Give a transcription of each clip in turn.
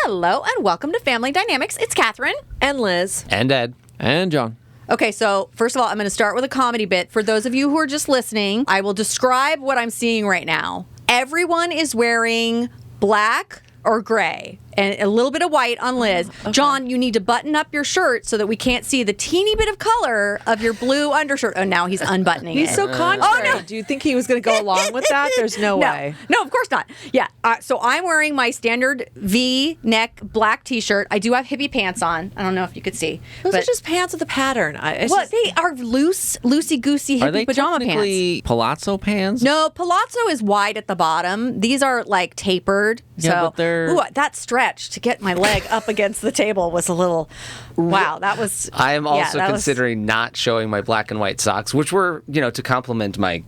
Hello and welcome to Family DynamiKs. It's Katherine. And Liz. And Ed. And John. Okay, so first of all, I'm going to start with a comedy bit. For those of you who are just listening, I will describe what I'm seeing right now. Everyone is wearing black or gray and a little bit of white on Liz. Okay. John, you need to button up your shirt so that we can't see the teeny bit of color of your blue undershirt. Oh, now he's unbuttoning He's it. so contrary. Oh, no. Do you think he was going to go along with that? There's no way. No, of course not. Yeah. So I'm wearing my standard V-neck black T-shirt. I do have hippie pants on. I don't know if you could see. Those are just pants with a pattern. They are loosey-goosey hippie pajama pants. Are they palazzo pants? No, palazzo is wide at the bottom. These are like tapered. Yeah, so, but they're... Ooh, that stretch to get my leg up against the table was a little... Wow, that was... I am also considering not showing my black and white socks, which were, to complement my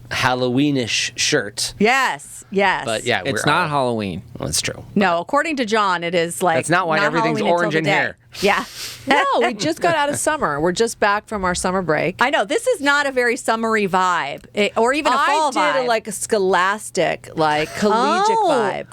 Halloweenish shirt. Yes. But yeah, it's not Halloween. Well, that's true. No, according to John, it is like... That's not why everything's Halloween orange in here. Yeah. No, we just got out of summer. We're just back from our summer break. I know. This is not a very summery vibe, or even a fall vibe. I did a scholastic, collegiate vibe.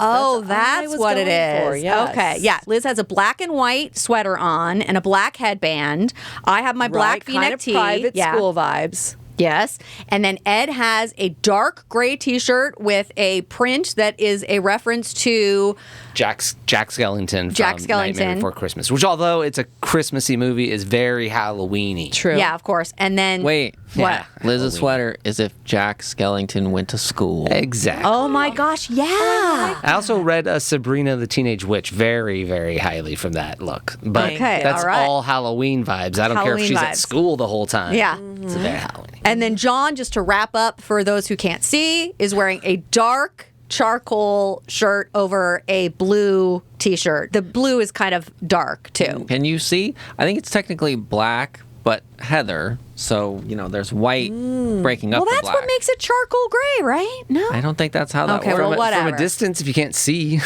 That's what it is. Yes. Okay. Yeah. Liz has a black and white sweater on and a black headband. I have my black V-neck kind of tee. Private school vibes. Yes. And then Ed has a dark gray T-shirt with a print that is a reference to Jack Skellington from Nightmare Before Christmas, which, although it's a Christmassy movie, is very Halloween-y. True. Yeah, of course. And then... Wait. What? Yeah. Liz's sweater is if Jack Skellington went to school. Exactly. Oh, my gosh. Yeah. I also read Sabrina the Teenage Witch very, very highly from that look. But that's all Halloween vibes. I don't care if she's at school the whole time. Yeah. It's very Halloween. And then John, just to wrap up for those who can't see, is wearing a dark charcoal shirt over a blue T-shirt. The blue is kind of dark, too. Can you see? I think it's technically black, but heather. So, there's white breaking up the black. Well, that's what makes it charcoal gray, right? No? I don't think that's how that works. Well, whatever. From a distance, if you can't see.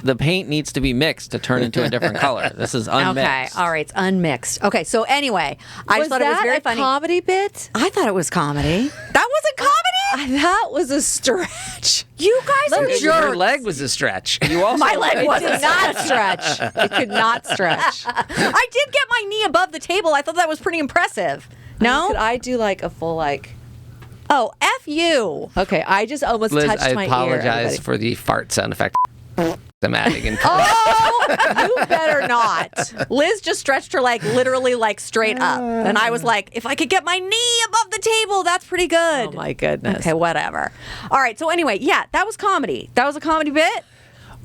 The paint needs to be mixed to turn into a different color. This is unmixed. Okay, all right, it's unmixed. Okay, so anyway, I just thought it was very funny. Was that a comedy bit? I thought it was comedy. That wasn't comedy? That was a stretch. You guys are jerks. Your leg was a stretch. You also My leg was It did not stretch. It could not stretch. I did get my knee above the table. I thought that was pretty impressive. No? Could I do a full Oh, F you. Okay, I just almost Liz, touched my ear. I apologize for the fart sound effect. I'm adding in. Oh, you better not. Liz just stretched her leg literally straight up. And I was like, if I could get my knee above the table, that's pretty good. Oh, my goodness. Okay, whatever. All right, so anyway, yeah, that was comedy. That was a comedy bit.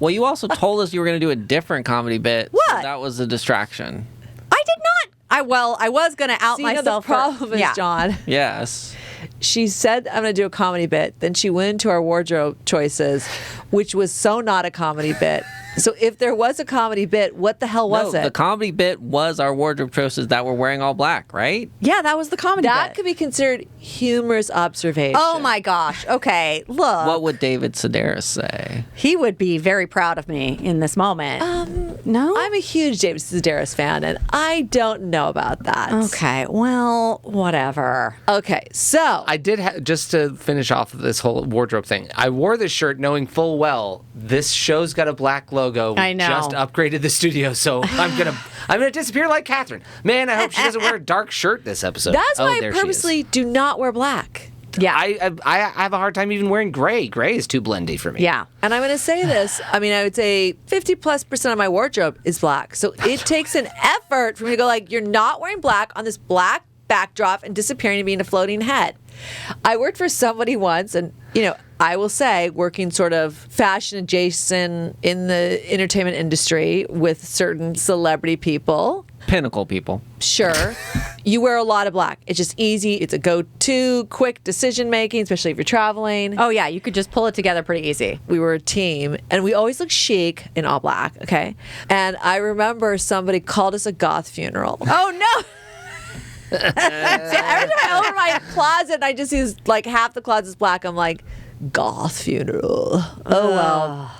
Well, you also told us you were going to do a different comedy bit. What? So that was a distraction. I did not. I was going to out myself. The problem is, John. Yes. She said, I'm going to do a comedy bit. Then she went into our wardrobe choices, which was so not a comedy bit. So if there was a comedy bit, what the hell was it? The comedy bit was our wardrobe choices that were wearing all black, right? Yeah, that was the comedy bit. That could be considered humorous observation. Oh, my gosh. Okay, look. What would David Sedaris say? He would be very proud of me in this moment. No? I'm a huge David Sedaris fan, and I don't know about that. Okay, well, whatever. Okay, so I did, just to finish off this whole wardrobe thing, I wore this shirt knowing full well this show's got a black logo. I know. Just upgraded the studio, so I'm gonna disappear like Katherine. Man, I hope she doesn't wear a dark shirt this episode. That's why I there she is. purposely do not wear black. Yeah. I have a hard time even wearing gray. Gray is too blendy for me. Yeah. And I'm going to say this. I would say 50+% of my wardrobe is black. So it takes an effort for me to go you're not wearing black on this black backdrop and disappearing and being a floating head. I worked for somebody once, and, I will say, working sort of fashion adjacent in the entertainment industry with certain celebrity people. Pinnacle people. Sure. You wear a lot of black. It's just easy. It's a go-to, quick decision-making, especially if you're traveling. Oh, yeah, you could just pull it together pretty easy. We were a team, and we always looked chic in all black, okay? And I remember somebody called us a goth funeral. Oh, no. So every time I open my closet and I just see half the closet's black, I'm like, goth funeral. Oh, well.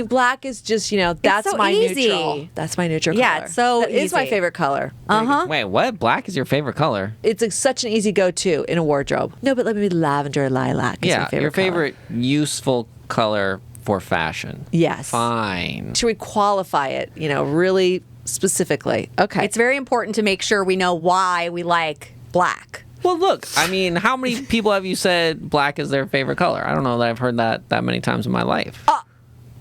Black is just, that's so my easy. neutral. That's my neutral Yeah, color. it's so That is my easy. favorite color. Uh-huh. Wait, what? Black is your favorite color? It's such an easy go-to in a wardrobe. No, but let me be lavender or lilac is my favorite your color. favorite useful color for fashion. Yes. Fine. Should we qualify it, really specifically? Okay. It's very important to make sure we know why we like black. Well, look, I mean, how many people have you said black is their favorite color? I don't know that I've heard that many times in my life.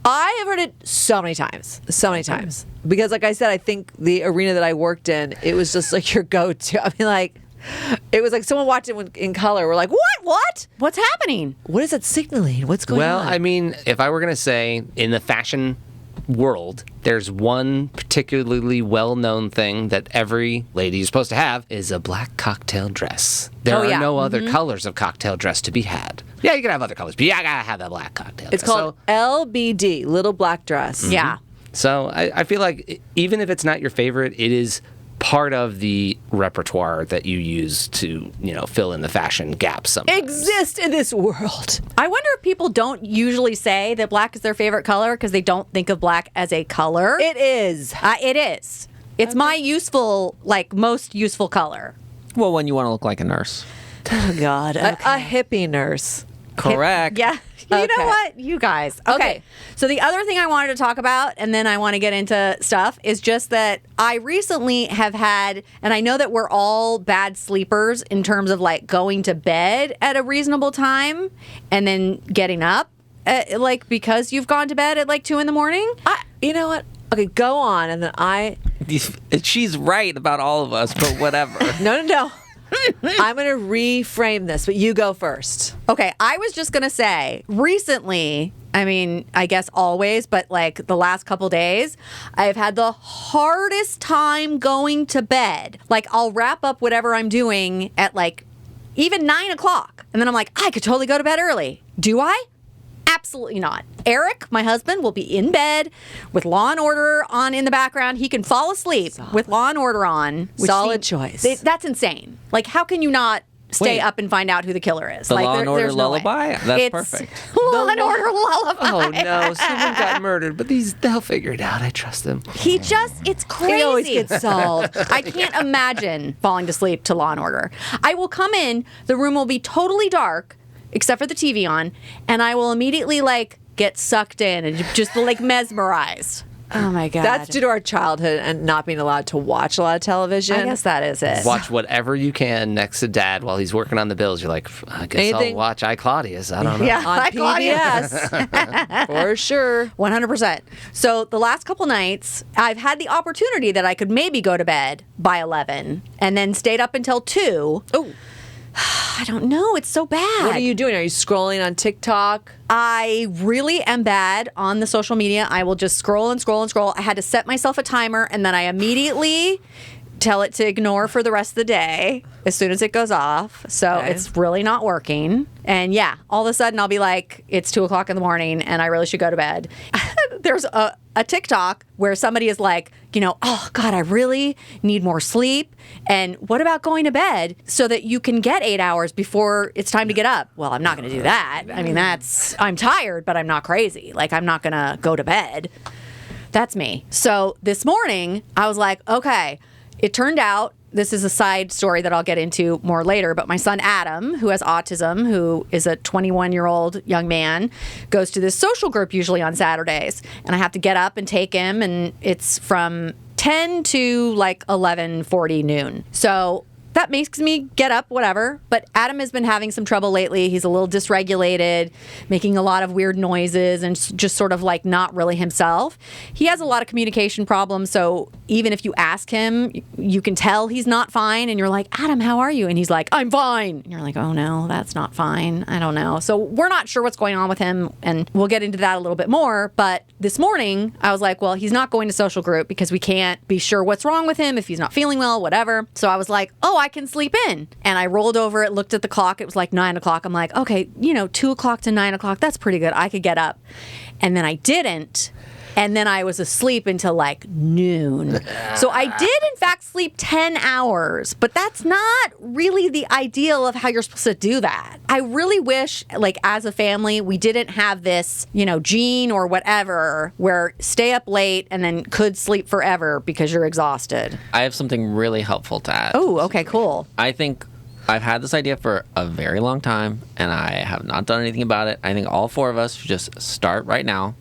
I have heard it so many times. So many times. Because like I said, I think the arena that I worked in, it was just like your go-to. I mean, like, it was like someone watched it in color. We're like, what? What's happening? What is that signaling? What's going on? Well, I mean, if I were going to say in the fashion world, there's one particularly well-known thing that every lady is supposed to have is a black cocktail dress. There are no other colors of cocktail dress to be had. Yeah, you can have other colors, but I gotta have that black cocktail dress. It's called LBD, little black dress. Mm-hmm. Yeah. So I feel like even if it's not your favorite, it is part of the repertoire that you use to, fill in the fashion gaps sometimes. Exist in this world. I wonder if people don't usually say that black is their favorite color because they don't think of black as a color. It is. It is. It's my most useful color. Well, when you want to look like a nurse. Oh, God. A hippie nurse. Correct. Yeah. You know what? You guys. Okay. So the other thing I wanted to talk about, and then I want to get into stuff, is just that I recently have had, and I know that we're all bad sleepers in terms of like going to bed at a reasonable time and then getting up, because you've gone to bed at like 2 a.m. You know what? Okay, go on, and then She's right about all of us, but whatever. No. I'm going to reframe this, but you go first. Okay, I was just going to say, recently, I mean, I guess always, but like the last couple days, I've had the hardest time going to bed. Like, I'll wrap up whatever I'm doing at like even 9 o'clock. And then I'm like, I could totally go to bed early. Do I? Absolutely not. Eric, my husband, will be in bed with Law and Order on in the background. He can fall asleep with Law and Order on. Solid choice. That's insane. Like, how can you not stay up and find out who the killer is? The like, Law and Order there's no lullaby? way. That's It's perfect. Law and Order lullaby. Oh no, someone got murdered, but they'll figure it out. I trust them. It's crazy. It always gets solved. I can't imagine falling to sleep to Law and Order. I will come in, the room will be totally dark, except for the TV on, and I will immediately get sucked in and just mesmerized. Oh my God. That's due to our childhood and not being allowed to watch a lot of television. I guess that is it. Watch whatever you can next to Dad while he's working on the bills. You're like, I guess I'll watch iClaudius. I don't know. Yeah, on Claudius. PBS. For sure. 100%. So the last couple nights, I've had the opportunity that I could maybe go to bed by 11 and then stayed up until 2. Oh. I don't know. It's so bad. What are you doing? Are you scrolling on TikTok? I really am bad on the social media. I will just scroll and scroll and scroll. I had to set myself a timer, and then I immediately tell it to ignore for the rest of the day as soon as it goes off. So it's really not working. And yeah, all of a sudden I'll be like, it's 2 o'clock in the morning and I really should go to bed. There's a TikTok where somebody is like, oh God, I really need more sleep. And what about going to bed so that you can get 8 hours before it's time to get up? Well, I'm not going to do that. I mean, I'm tired, but I'm not crazy. Like, I'm not going to go to bed. That's me. So this morning I was like, okay, it turned out, this is a side story that I'll get into more later, but my son Adam, who has autism, who is a 21-year-old young man, goes to this social group usually on Saturdays. And I have to get up and take him, and it's from 10 to 11:40 noon. So that makes me get up, whatever. But Adam has been having some trouble lately. He's a little dysregulated, making a lot of weird noises and just sort of not really himself. He has a lot of communication problems. So even if you ask him, you can tell he's not fine. And you're like, Adam, how are you? And he's like, I'm fine. And you're like, oh no, that's not fine. I don't know. So we're not sure what's going on with him. And we'll get into that a little bit more. But this morning I was like, well, he's not going to social group because we can't be sure what's wrong with him if he's not feeling well, whatever. So I was like, oh, I can sleep in. And I rolled over it, looked at the clock. It was 9 o'clock. I'm like, okay, 2 o'clock to 9 o'clock. That's pretty good. I could get up. And then I didn't. And then I was asleep until noon. So I did, in fact, sleep 10 hours. But that's not really the ideal of how you're supposed to do that. I really wish, as a family, we didn't have this, gene or whatever, where stay up late and then could sleep forever because you're exhausted. I have something really helpful to add. Oh, okay, cool. I think I've had this idea for a very long time, and I have not done anything about it. I think all 4 of us should just start right now.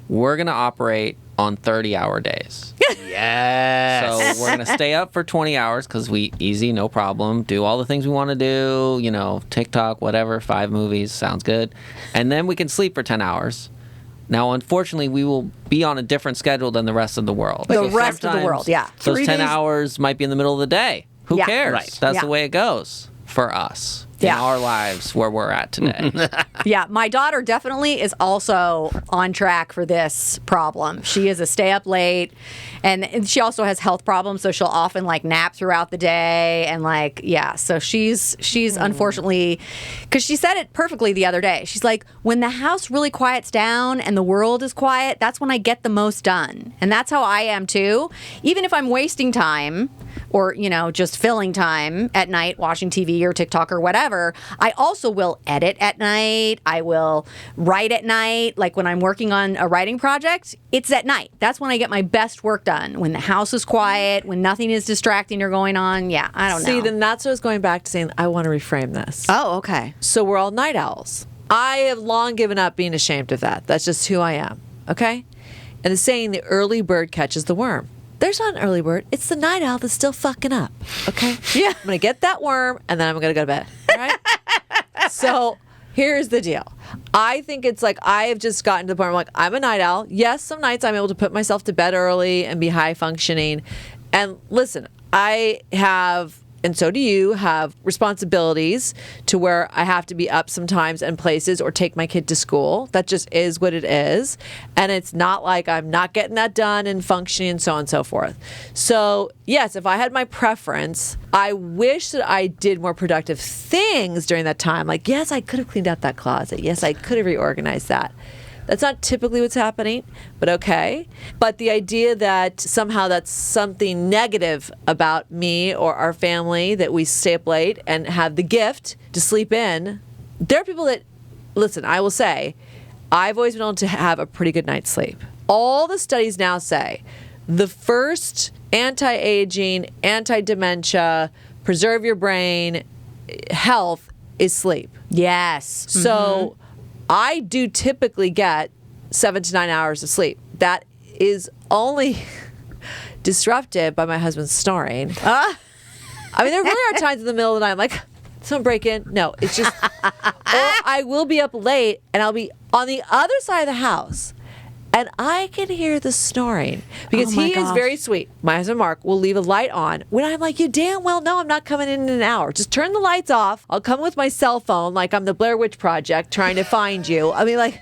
We're going to operate on 30-hour days. Yes. So we're going to stay up for 20 hours because easy, no problem. Do all the things we want to do, TikTok, whatever, 5 movies, sounds good. And then we can sleep for 10 hours. Now, unfortunately, we will be on a different schedule than the rest of the world. The rest of the world, yeah. Those 3 10 days. hours might be in the middle of the day. Who Yeah. cares? Right. That's Yeah. the way it goes for us Yeah. in our lives where we're at today. Yeah, my daughter definitely is also on track for this problem. She is a stay up late, and she also has health problems, so she'll often nap throughout the day, and so she's unfortunately, because she said it perfectly the other day. She's like, when the house really quiets down and the world is quiet, that's when I get the most done, and that's how I am too. Even if I'm wasting time or just filling time at night watching TV or TikTok or whatever, I also will edit at night. I will write at night. Like when I'm working on a writing project, it's at night. That's when I get my best work done. When the house is quiet, when nothing is distracting or going on. Yeah, I don't know. See, then that's what I was going back to saying. I want to reframe this. Oh, okay. So we're all night owls. I have long given up being ashamed of that. That's just who I am. Okay? And the saying, the early bird catches the worm. There's not an early bird. It's the night owl that's still fucking up. Okay? Yeah. I'm going to get that worm and then I'm going to go to bed. All right? So here's the deal. I think it's I have just gotten to the point where I'm a night owl. Yes, some nights I'm able to put myself to bed early and be high functioning. And listen, I have, and so do you, have responsibilities to where I have to be up sometimes in places or take my kid to school. That just is what it is. And it's not like I'm not getting that done and functioning and so on and so forth. So yes, if I had my preference, I wish that I did more productive things during that time. Yes, I could have cleaned out that closet. Yes, I could have reorganized that. That's not typically what's happening, but okay. But the idea that somehow that's something negative about me or our family, that we stay up late and have the gift to sleep in, there are people that, listen, I will say, I've always been able to have a pretty good night's sleep. All the studies now say the first anti-aging, anti-dementia, preserve your brain, health is sleep. Yes. So I do typically get 7 to 9 hours of sleep. That is only disrupted by my husband's snoring. I mean, there really are times in the middle of the night I'm like, someone break in. No, it's just, or I will be up late and I'll be on the other side of the house and I can hear the snoring because Oh my he is gosh. very sweet. My husband, Mark, will leave a light on when I'm like, you damn well know I'm not coming in an hour. Just turn the lights off. I'll come with my cell phone like I'm the Blair Witch Project trying to find you. I mean, like,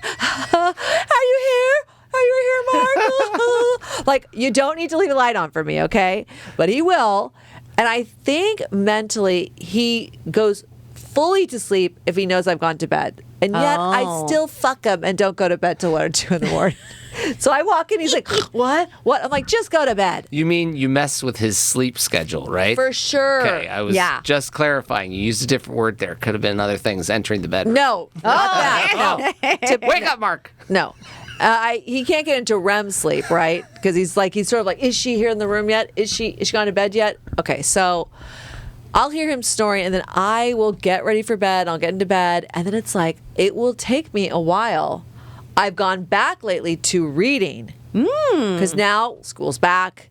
are you here? Are you here, Mark? Like, you don't need to leave a light on for me, okay? But he will. And I think mentally he goes fully to sleep if he knows I've gone to bed. And yet I still fuck him and don't go to bed till 1 or 2 in the morning. So I walk in, he's like, what? What? I'm like, just go to bed. You mean you mess with his sleep schedule, right? For sure. Okay, I was just clarifying. You used a different word there. Could have been other things entering the bedroom. No, not that. No. Wake up, Mark. No. He can't get into REM sleep, right? Because he's sort of like, is she here in the room yet? Is she gone to bed yet? Okay, so I'll hear him snoring and then I will get ready for bed. I'll get into bed. And then it's like, it will take me a while. I've gone back lately to reading because now school's back.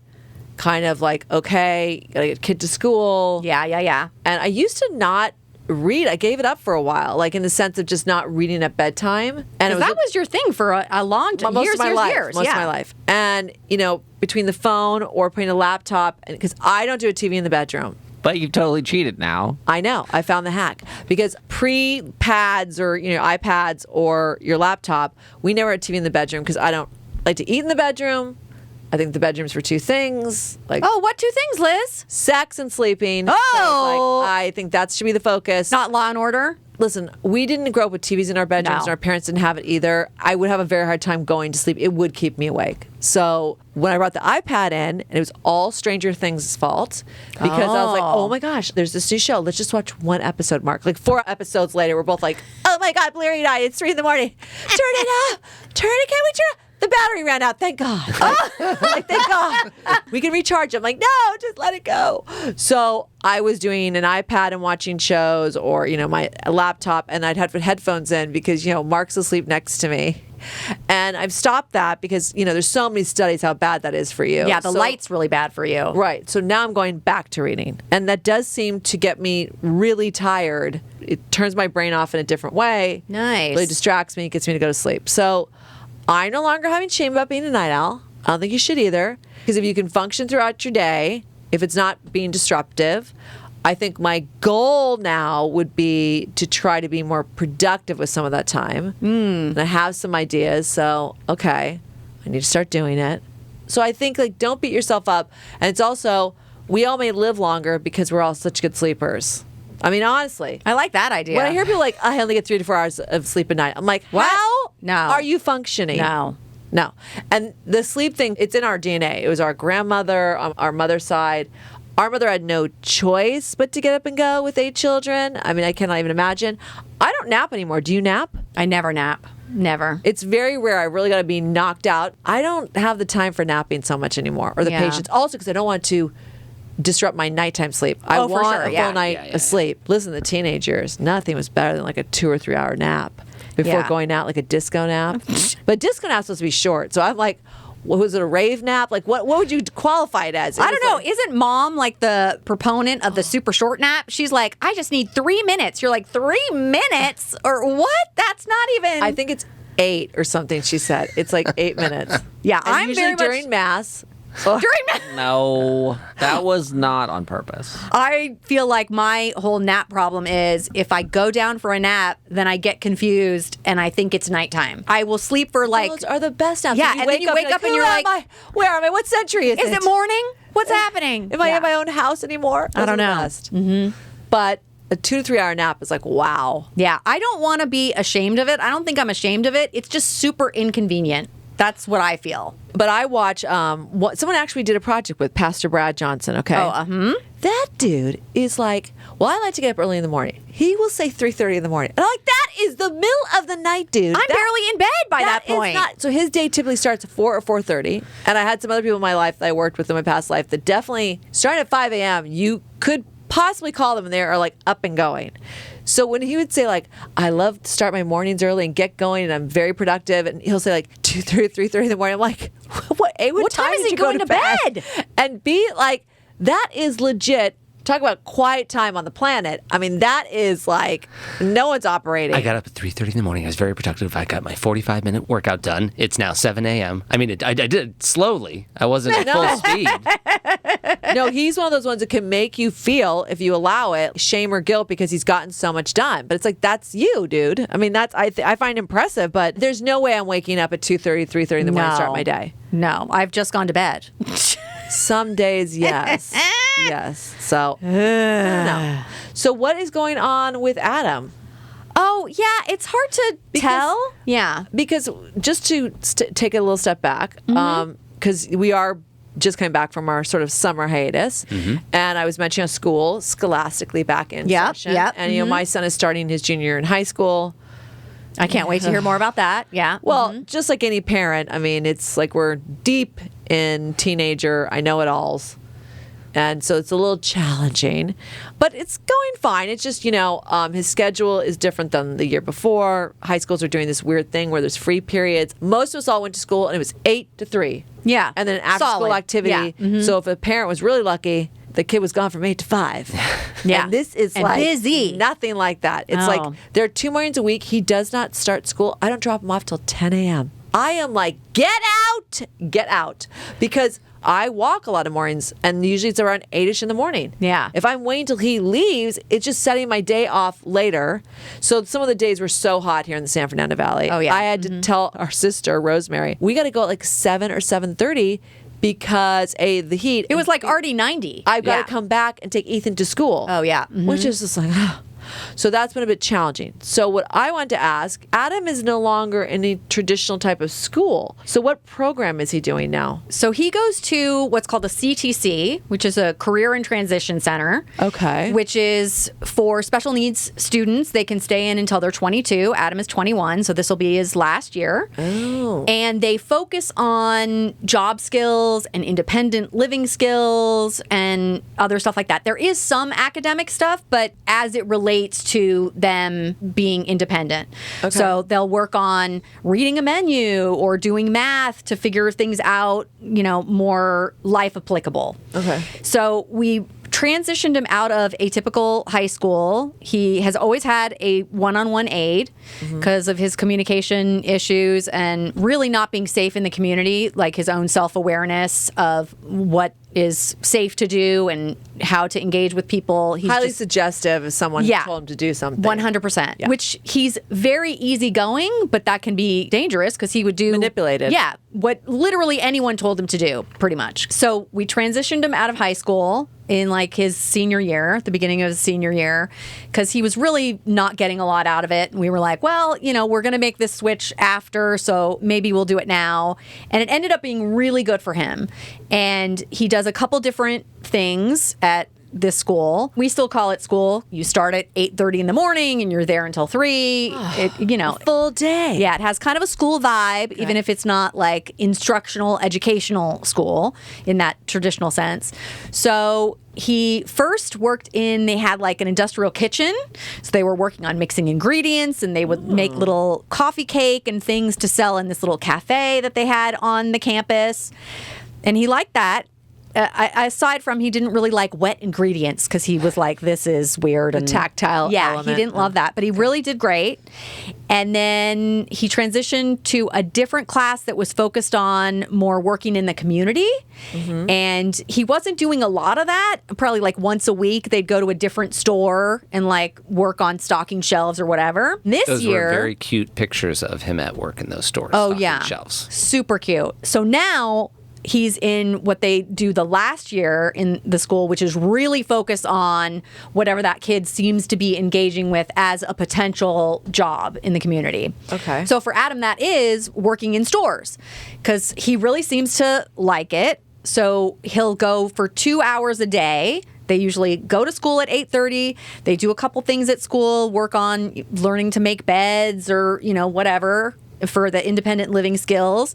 Kind of like, okay, gotta get kid to school. Yeah. And I used to not read. I gave it up for a while, like in the sense of just not reading at bedtime. And That was your thing for a long time. most of my life. Years. Most of my life. And, between the phone or putting a laptop, because I don't do a TV in the bedroom. But you've totally cheated now. I know. I found the hack. Because pre-pads or, iPads or your laptop, we never had TV in the bedroom because I don't like to eat in the bedroom. I think the bedroom's for 2 things. Like what 2 things, Liz? sex and sleeping. Oh. So I think that should be the focus. Not Law and Order? Listen, we didn't grow up with TVs in our bedrooms, and our parents didn't have it either. I would have a very hard time going to sleep. It would keep me awake. So when I brought the iPad in, and it was all Stranger Things' fault, because I was like, oh my gosh, there's this new show. Let's just watch 1 episode, Mark. Like 4 episodes later, we're both like, oh my God, Blair died. It's 3 a.m. Turn it up. Can we turn up? the battery ran out. Thank God. Like, thank God. We can recharge it. I'm like, no, just let it go. So I was doing an iPad and watching shows, or, my laptop, and I'd have headphones in because, Mark's asleep next to me. And I've stopped that because, there's so many studies how bad that is for you. Yeah, the light's really bad for you. Right. So now I'm going back to reading. And that does seem to get me really tired. It turns my brain off in a different way. Nice. Really distracts me, gets me to go to sleep. So I'm no longer having shame about being a night owl. I don't think you should either. Because if you can function throughout your day, if it's not being disruptive, I think my goal now would be to try to be more productive with some of that time. And I have some ideas. So, okay, I need to start doing it. So I think, don't beat yourself up. And it's also, we all may live longer because we're all such good sleepers. I mean, honestly. I like that idea. When I hear people I only get 3 to 4 hours of sleep a night, I'm like, What? how No. are you functioning? No. No. And the sleep thing, it's in our DNA. It was our grandmother on our mother's side. Our mother had no choice but to get up and go with 8 children. I mean, I cannot even imagine. I don't nap anymore. Do you nap? I never nap. Never. It's very rare. I really got to be knocked out. I don't have the time for napping so much anymore, or the Yeah. patience. Also, because I don't want to disrupt my nighttime sleep. I Oh, for want sure. a full Yeah. night of sleep. Listen, the teenage years, nothing was better than like a 2 or 3 hour nap before Yeah. going out, like a disco nap. But disco nap's supposed to be short. So I'm like, was it a rave nap? Like, what would you qualify it as? I don't know. Isn't mom like the proponent of the super short nap? She's like, I just need 3 minutes. You're like, 3 minutes? Or what? That's not even. I think it's 8 or something, she said. It's like 8 minutes. Yeah, And I'm usually very much- during Mass. during nap. No, that was not on purpose. I feel like my whole nap problem is if I go down for a nap, then I get confused and I think it's nighttime. I will sleep for like. Those are the best naps. Yeah, and then you wake up and "Who you're am like, I? Where am I? What century is it? Is it morning? What's happening? Am I Yeah. in my own house anymore? I don't Those are know. the best. Mm-hmm. But a 2 to 3 hour nap is like, wow. Yeah, I don't want to be ashamed of it. I don't think I'm ashamed of it. It's just super inconvenient. That's what I feel. But I watch, someone actually did a project with Pastor Brad Johnson, okay? That dude is like, well, I like to get up early in the morning. He will say 3:30 in the morning. And I'm like, that is the middle of the night, dude. I'm barely in bed by that point. Is not, so his day typically starts at 4 or 4:30. And I had some other people in my life that I worked with in my past life that definitely, starting at 5 a.m., you could possibly call them and they are like up and going. So when he would say like, I love to start my mornings early and get going and I'm very productive, and he'll say like 2:30, 3:30 in the morning, I'm like, what time is did he you go going to bed? And be like, that is legit. Talk about quiet time on the planet. I mean, that is like, no one's operating. I got up at 3:30 in the morning. I was very productive. I got my 45-minute workout done. It's now 7 a.m. I mean, I did it slowly. I wasn't at full speed. No, he's one of those ones that can make you feel, if you allow it, shame or guilt because he's gotten so much done. But it's like, that's you, dude. I mean, that's I find impressive, but there's no way I'm waking up at 2:30, 3:30 in the morning to start my day. No, I've just gone to bed. Some days, yes. Yes. So, I don't know. So what is going on with Adam? Oh, yeah, it's hard to tell. Yeah. Because just to take a little step back, because we are just coming back from our sort of summer hiatus, and I was mentioning school scholastically back in session. Yep. And my son is starting his junior year in high school. I can't wait to hear more about that. Yeah. Well, just like any parent, I mean, it's like we're deep in teenager, I know it alls. And so it's a little challenging, but it's going fine. It's just, his schedule is different than the year before. High schools are doing this weird thing where there's free periods. Most of us all went to school and it was 8 to 3. Yeah. And then after school Solid. activity. Yeah. So if a parent was really lucky, the kid was gone from 8 to 5. Yeah. And this is And like busy. nothing like that. It's Oh. like there are 2 mornings a week. He does not start school. I don't drop him off till 10 a.m. I am like, get out. Because I walk a lot of mornings, and usually it's around 8-ish in the morning. Yeah. If I'm waiting till he leaves, it's just setting my day off later. So some of the days were so hot here in the San Fernando Valley. Oh, yeah. I had to tell our sister, Rosemary, we got to go at like 7 or 7:30 because the heat. It was like already 90. I've got Yeah. to come back and take Ethan to school. Oh, yeah. Which is just like, So that's been a bit challenging. So what I want to ask, Adam is no longer in a traditional type of school. So what program is he doing now? So he goes to what's called a CTC, which is a Career and Transition Center. Okay. Which is for special needs students. They can stay in until they're 22. Adam is 21, so this will be his last year. Oh. And they focus on job skills and independent living skills and other stuff like that. There is some academic stuff, but as it relates to them being independent. Okay. So they'll work on reading a menu or doing math to figure things out, more life applicable. Okay. So we transitioned him out of a typical high school. He has always had a one-on-one aide because of his communication issues and really not being safe in the community, like his own self-awareness of what is safe to do and how to engage with people. He's Highly just suggestive if someone told him to do something. 100%. Yeah. Which he's very easygoing, but that can be dangerous because he would do Manipulated. Yeah, what literally anyone told him to do, pretty much. So we transitioned him out of high school in like his senior year, the beginning of his senior year, because he was really not getting a lot out of it. And we were like, well, we're going to make this switch after, so maybe we'll do it now. And it ended up being really good for him. And he does a couple different things at this school. We still call it school. You start at 8:30 in the morning and you're there until 3. Full day. Yeah, it has kind of a school vibe, even if it's not like instructional, educational school in that traditional sense. So he first worked they had like an industrial kitchen. So they were working on mixing ingredients and they would make little coffee cake and things to sell in this little cafe that they had on the campus. And he liked that. Aside from he didn't really like wet ingredients because he was like, this is weird. The tactile element. He didn't love that, but he really did great. And then he transitioned to a different class that was focused on more working in the community. And he wasn't doing a lot of that. Probably like once a week, they'd go to a different store and like work on stocking shelves or whatever. Those were very cute pictures of him at work in those stores. Oh, stocking yeah. shelves. Super cute. So now he's in what they do the last year in the school, which is really focused on whatever that kid seems to be engaging with as a potential job in the community. Okay. So for Adam, that is working in stores because he really seems to like it. So he'll go for 2 hours a day. They usually go to school at 8:30. They do a couple things at school, work on learning to make beds or, whatever, for the independent living skills.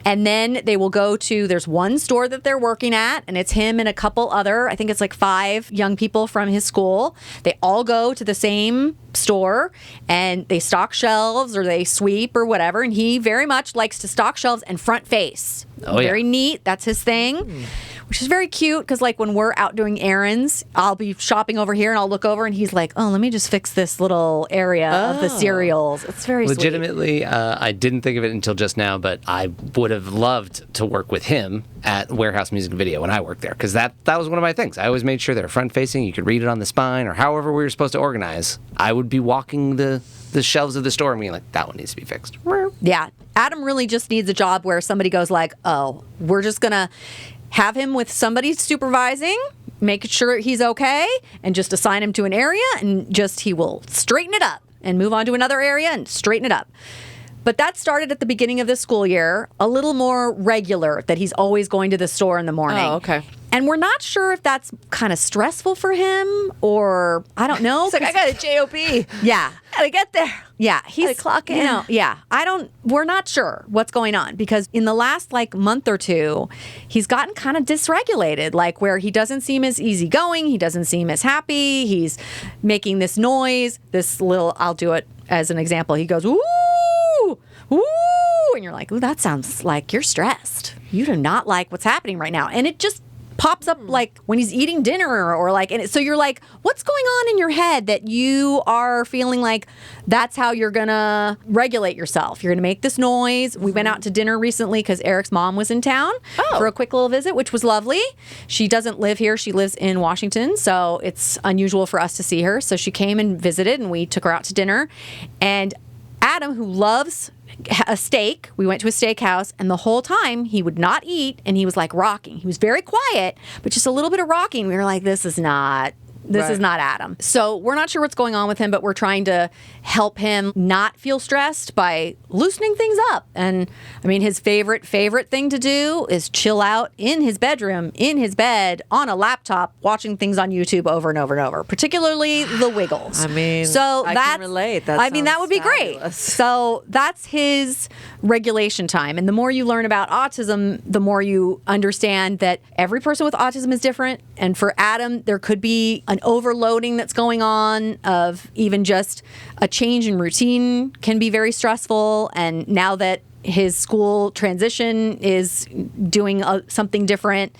And then they will go to, there's one store that they're working at, and it's him and a couple other, I think it's like 5 young people from his school. They all go to the same store and they stock shelves or they sweep or whatever. And he very much likes to stock shelves and front face. Oh, yeah. Very neat. That's his thing. Which is very cute because, like, when we're out doing errands, I'll be shopping over here and I'll look over and he's like, oh, let me just fix this little area of the cereals. It's very Legitimately, I didn't think of it until just now, but I would have loved to work with him at Warehouse Music Video when I worked there because that was one of my things. I always made sure they were front-facing. You could read it on the spine or however we were supposed to organize. I would be walking the shelves of the store and being like, that one needs to be fixed. Yeah. Adam really just needs a job where somebody goes like, oh, we're just going to have him with somebody supervising, make sure he's okay, and just assign him to an area, and just he will straighten it up and move on to another area and straighten it up. But that started at the beginning of the school year, a little more regular, that he's always going to the store in the morning. Oh, okay. And we're not sure if that's kind of stressful for him or I don't know. It's like, I got a JOB. Yeah. Gotta get there. Yeah, he's clock in. We're not sure what's going on because in the last like month or two, he's gotten kind of dysregulated, like where he doesn't seem as easygoing, he doesn't seem as happy, he's making this noise, this little, I'll do it as an example. He goes, ooh, ooh, and you're like, ooh, that sounds like you're stressed. You do not like what's happening right now. And it just pops up like when he's eating dinner or like, and so you're like, what's going on in your head that you are feeling like that's how you're gonna regulate yourself? You're gonna make this noise. We went out to dinner recently because Eric's mom was in town for a quick little visit, which was lovely. She doesn't live here. She lives in Washington, so it's unusual for us to see her. So she came and visited and we took her out to dinner. And Adam, who loves a steak, we went to a steakhouse, and the whole time he would not eat, and he was like rocking. He was very quiet, but just a little bit of rocking. We were like, this is not This is Right. not Adam. So we're not sure what's going on with him, but we're trying to help him not feel stressed by loosening things up. And I mean, his favorite thing to do is chill out in his bedroom, in his bed, on a laptop, watching things on YouTube over and over and over, particularly The Wiggles. I mean, so I can that's relate. That I mean, that sounds would be great. fabulous. So that's his regulation time. And the more you learn about autism, the more you understand that every person with autism is different. And for Adam, there could be an overloading that's going on of even just a change in routine can be very stressful. And now that his school transition is doing something different,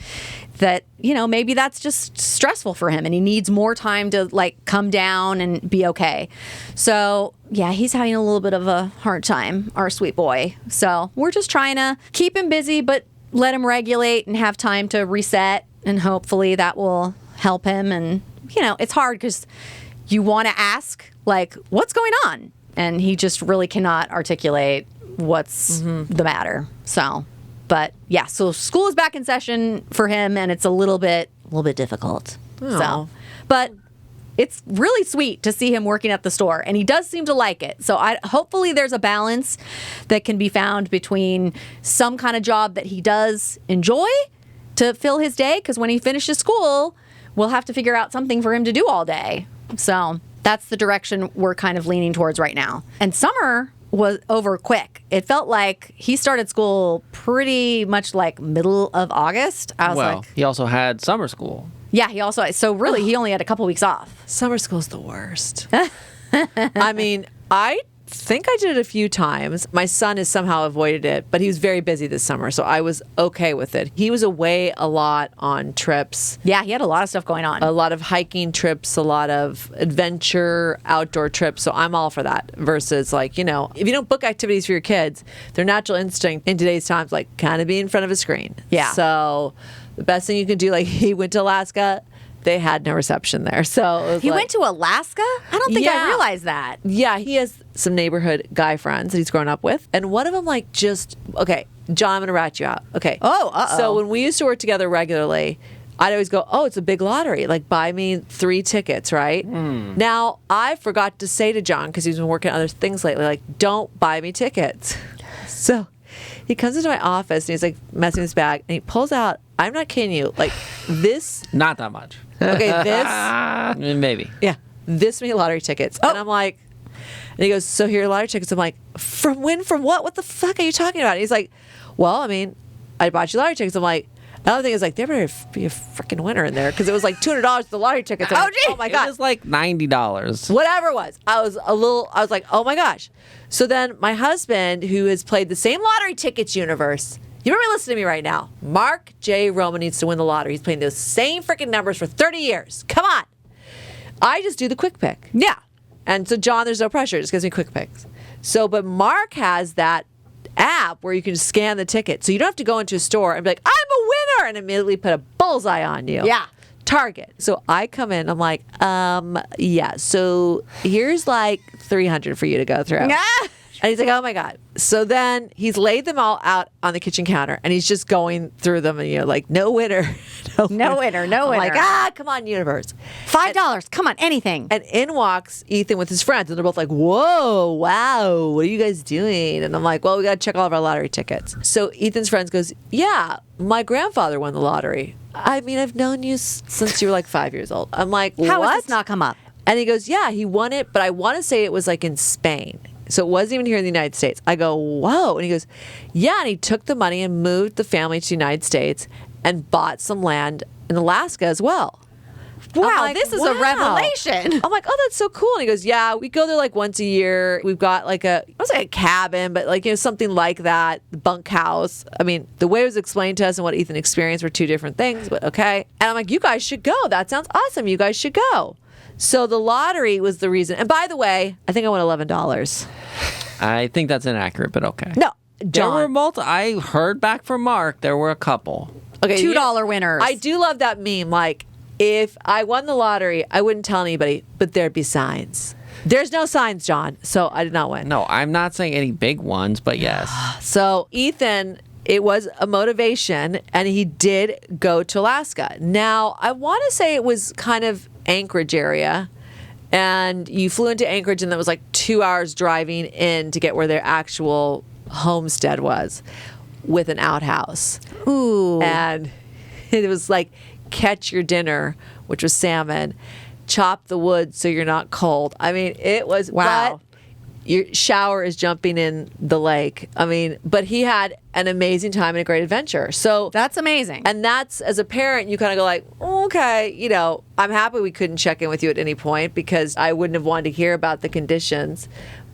that, you know, maybe that's just stressful for him and he needs more time to like come down and be okay. So yeah, he's having a little bit of a hard time, our sweet boy. So we're just trying to keep him busy, but let him regulate and have time to reset. And hopefully that will help him. And, you know, it's hard because you want to ask, like, what's going on? And he just really cannot articulate what's the matter. So, but yeah, so school is back in session for him and it's a little bit difficult. So, but it's really sweet to see him working at the store and he does seem to like it. So hopefully there's a balance that can be found between some kind of job that he does enjoy to fill his day. Because when he finishes school, we'll have to figure out something for him to do all day. So that's the direction we're kind of leaning towards right now. And summer was over quick. It felt like he started school pretty much like middle of August. I was like, he also had summer school. yeah, he also, so really he only had a couple weeks off. Summer school's the worst. I mean, I think I did it a few times. My son has somehow avoided it, but he was very busy this summer, so I was okay with it. He was away a lot on trips. Yeah, he had a lot of stuff going on. A lot of hiking trips, a lot of adventure outdoor trips. So I'm all for that versus like, you know, if you don't book activities for your kids, their natural instinct in today's times, like kind of be in front of a screen. Yeah. So the best thing you can do, like he went to Alaska, they had no reception there. So it was He like, went to Alaska? I don't think I Yeah. realized that. yeah, he has some neighborhood guy friends that he's grown up with. And one of them like just, okay, John, I'm going to rat you out. Okay. Oh, uh-oh. So when we used to work together regularly, I'd always go, oh, it's a big lottery. Like, buy me 3 tickets, right? Now, I forgot to say to John, because he's been working on other things lately, like, don't buy me tickets. So he comes into my office and he's like messing with his bag and he pulls out, I'm not kidding you, like this, Not that much. okay, this, Maybe. yeah, this many lottery tickets. And I'm like, and he goes, so here are lottery tickets. I'm like, from when, from what? What the fuck are you talking about? And he's like, well, I mean, I bought you lottery tickets. I'm like, another thing is like, there better be a freaking winner in there because it was like $200 for the lottery tickets. I'm like, gee. oh my It God. was like $90. Whatever it was. I was like, oh my gosh. So then my husband, who has played the same lottery tickets universe, you remember listening to me right now. Mark J. Roman needs to win the lottery. He's playing those same freaking numbers for 30 years. Come on. I just do the quick pick. Yeah. And so John, there's no pressure. It just gives me quick picks. So, but Mark has that app where you can scan the ticket. So you don't have to go into a store and be like, I'm a winner, and immediately put a bullseye on you. Yeah. Target. So I come in, I'm like, yeah, so here's like 300 for you to go through. Ah. And he's like, oh my God. So then he's laid them all out on the kitchen counter and he's just going through them and, you know, like, no winner. No winner, no I'm winner. like, come on, universe. $5. Come on, anything. And in walks Ethan with his friends, and they're both like, whoa, wow, what are you guys doing? And I'm like, well, we got to check all of our lottery tickets. So Ethan's friends goes, yeah, my grandfather won the lottery. I mean, I've known you since you were like 5 years old. I'm like, How what? has this not come up? And he goes, yeah, he won it, but I want to say it was like in Spain. So it wasn't even here in the United States. I go, whoa. And he goes, yeah. And he took the money and moved the family to the United States and bought some land in Alaska as well. Wow, I'm like, this is a wow. revelation. I'm like, oh, that's so cool. And he goes, yeah, we go there like once a year. We've got like I was like a cabin, but like, you know, something like that, bunkhouse. I mean, the way it was explained to us and what Ethan experienced were 2 different things, but okay. And I'm like, you guys should go. That sounds awesome. You guys should go. So the lottery was the reason. And by the way, I think I won $11. I think that's inaccurate, but okay. No, There were John. I heard back from Mark, there were a couple. Okay, $2 winners. I do love that meme. Like, if I won the lottery, I wouldn't tell anybody, but there'd be signs. There's no signs, John. So I did not win. No, I'm not saying any big ones, but yes. So Ethan, it was a motivation, and he did go to Alaska. Now, I want to say it was kind of Anchorage area. And you flew into Anchorage, and that was like 2 hours driving in to get where their actual homestead was with an outhouse. Ooh. And it was like catch your dinner, which was salmon, chop the wood so you're not cold. I mean, it was, wow. But your shower is jumping in the lake. I mean, but he had an amazing time and a great adventure. So That's amazing. and that's, as a parent, you kind of go like, okay, you know, I'm happy we couldn't check in with you at any point because I wouldn't have wanted to hear about the conditions.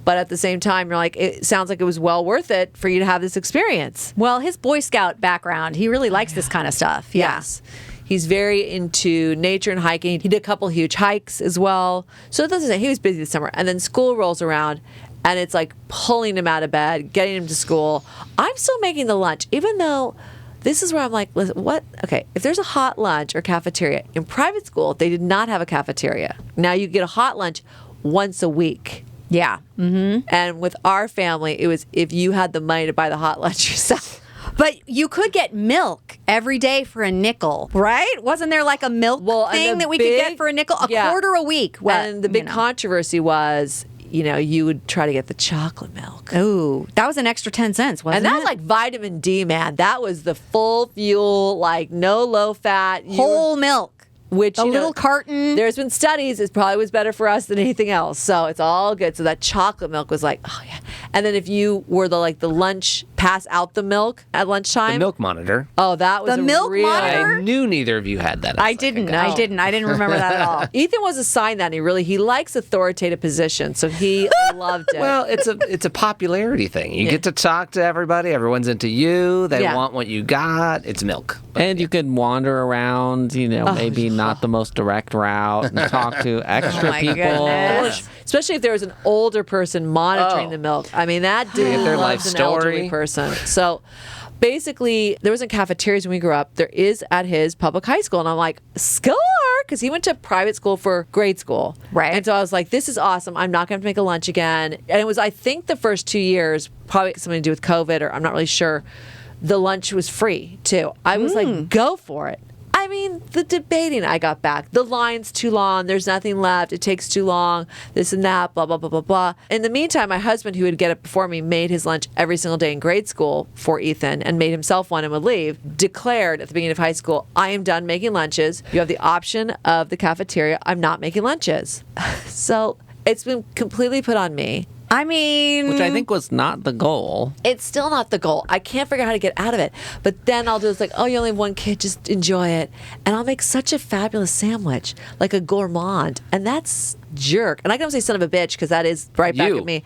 But at the same time, you're like, it sounds like it was well worth it for you to have this experience. Well, his Boy Scout background, he really likes this kind of stuff. Yeah. Yes. He's very into nature and hiking. He did a couple huge hikes as well. So it doesn't say he was busy this summer. And then school rolls around, and it's like pulling him out of bed, getting him to school. I'm still making the lunch, even though this is where I'm like, listen, what? Okay, if there's a hot lunch or cafeteria, in private school, they did not have a cafeteria. Now you get a hot lunch once a week. Yeah. Mm-hmm. And with our family, it was if you had the money to buy the hot lunch yourself. But you could get milk every day for a nickel, right? Wasn't there like a milk and thing the that we could get for a nickel? A yeah. quarter a week. Well, And the big controversy was, you know, you would try to get the chocolate milk. Ooh, that was an extra 10 cents, wasn't And it? that was like vitamin D, man. That was the full fuel, like no low fat. whole milk. Which, A you know, little carton. There's been studies, it probably was better for us than anything else. So it's all good. So that chocolate milk was like, oh yeah. And then if you were the lunch, pass out the milk at lunchtime. The milk monitor. Oh, that was The a milk real, monitor? I knew neither of you had that. I didn't remember that at all. Ethan was assigned that, and he likes authoritative positions, so he loved it. Well, it's a popularity thing. You get to talk to everybody. Everyone's into you. They Yeah. want what you got. It's milk. And you could wander around, you know, maybe not the most direct route and talk to extra my people. goodness. Especially if there was an older person monitoring the milk. I mean, that dude Get their loves life an elderly story. person. So basically, there wasn't cafeterias when we grew up. There is at his public high school. And I'm like, score! Because he went to private school for grade school. Right. And so I was like, this is awesome. I'm not going to have to make a lunch again. And it was, I think, the first 2 years, probably something to do with COVID, or I'm not really sure, the lunch was free, too. I was like, go for it. I mean, the debating I got back. The line's too long. There's nothing left. It takes too long. This and that, blah, blah, blah, blah, blah. In the meantime, my husband, who would get up before me, made his lunch every single day in grade school for Ethan and made himself one and would leave, declared at the beginning of high school, I am done making lunches. You have the option of the cafeteria. I'm not making lunches. So it's been completely put on me. I mean, Which I think was not the goal. It's still not the goal. I can't figure out how to get out of it. But then I'll do it's like, oh, you only have one kid, just enjoy it. And I'll make such a fabulous sandwich, like a gourmand. And that's jerk. And I can say son of a bitch because that is right back You. at me.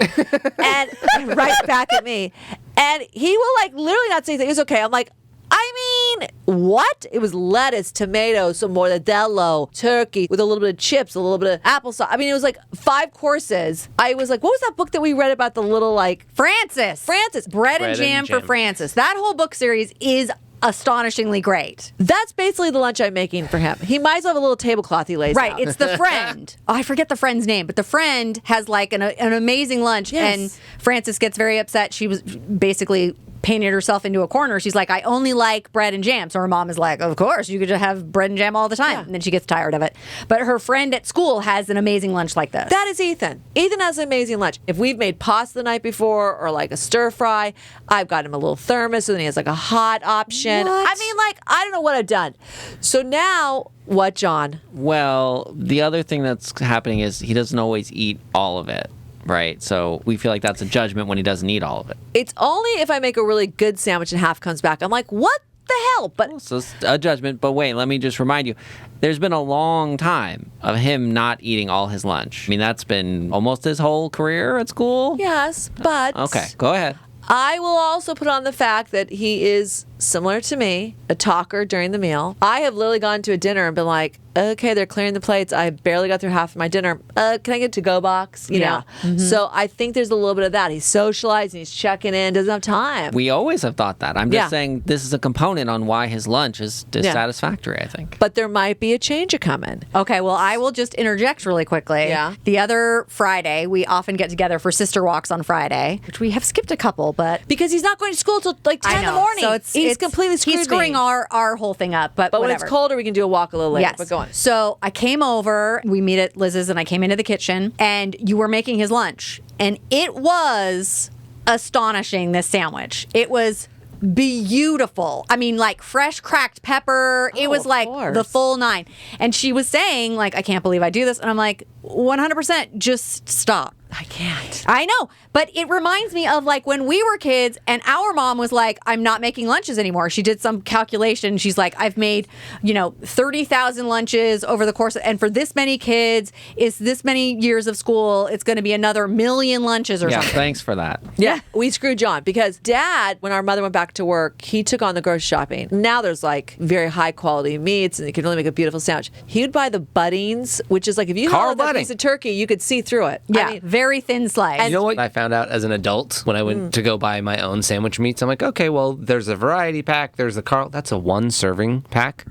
And right back at me. And he will like literally not say anything. It's okay. I'm like, I mean, what? It was lettuce, tomato, some mortadella, turkey with a little bit of chips, a little bit of applesauce. I mean, it was like 5 courses. I was like, what was that book that we read about the little like Francis. Bread and Jam for Jam. Francis. That whole book series is astonishingly great. That's basically the lunch I'm making for him. He might as well have a little tablecloth he lays Right, out. it's the friend. Oh, I forget the friend's name, but the friend has like an amazing lunch, Yes. and Frances gets very upset. She was basically painted herself into a corner. She's like, I only like bread and jam. So her mom is like, of course, you could just have bread and jam all the time. Yeah. And then she gets tired of it. But her friend at school has an amazing lunch like this. That is Ethan. Ethan has an amazing lunch. If we've made pasta the night before or like a stir fry, I've got him a little thermos, and then he has like a hot option. What? I mean, like, I don't know what I've done. So now, what, John? Well, the other thing that's happening is he doesn't always eat all of it, right? So we feel like that's a judgment when he doesn't eat all of it. It's only if I make a really good sandwich and half comes back. I'm like, what the hell? But So it's a judgment, but wait, let me just remind you. There's been a long time of him not eating all his lunch. I mean, that's been almost his whole career at school. yes, but Okay, go ahead. I will also put on the fact that he is similar to me, a talker during the meal. I have literally gone to a dinner and been like, okay, they're clearing the plates. I barely got through half of my dinner. Can I get a to-go box? You know? So I think there's a little bit of that. He's socializing, he's checking in, doesn't have time. We always have thought that. I'm just Yeah. saying this is a component on why his lunch is dissatisfactory, I think. But there might be a change coming. Okay, well, I will just interject really quickly. Yeah. The other Friday, we often get together for sister walks on Friday, which we have skipped a couple, but Because he's not going to school till like 10 I in the know. morning. So it's He's He's completely screwed He's screwing me. our whole thing up, but But when whatever. it's colder, we can do a walk a little later. Yes. But go on. So I came over, we meet at Liz's, and I came into the kitchen, and you were making his lunch. And it was astonishing, this sandwich. It was beautiful. I mean, like fresh cracked pepper. It was of like course. the full 9. And she was saying, like, I can't believe I do this. And I'm like, 100%, just stop. I can't. I know, but it reminds me of like when we were kids and our mom was like, I'm not making lunches anymore. She did some calculation. She's like, I've made, 30,000 lunches over the course and for this many kids, is this many years of school, it's going to be another million lunches or Yeah, something. thanks for that. Yeah, we screwed John because Dad, when our mother went back to work, he took on the grocery shopping. Now there's like very high quality meats and you can really make a beautiful sandwich. He would buy the buddings, which is like if you Carl held that budding. piece of turkey, you could see through it. Yeah, I mean, very thin slice. You know what I found out as an adult when I went to go buy my own sandwich meats? I'm like, okay, well, there's a variety pack. There's the Carl. That's a 1 serving pack.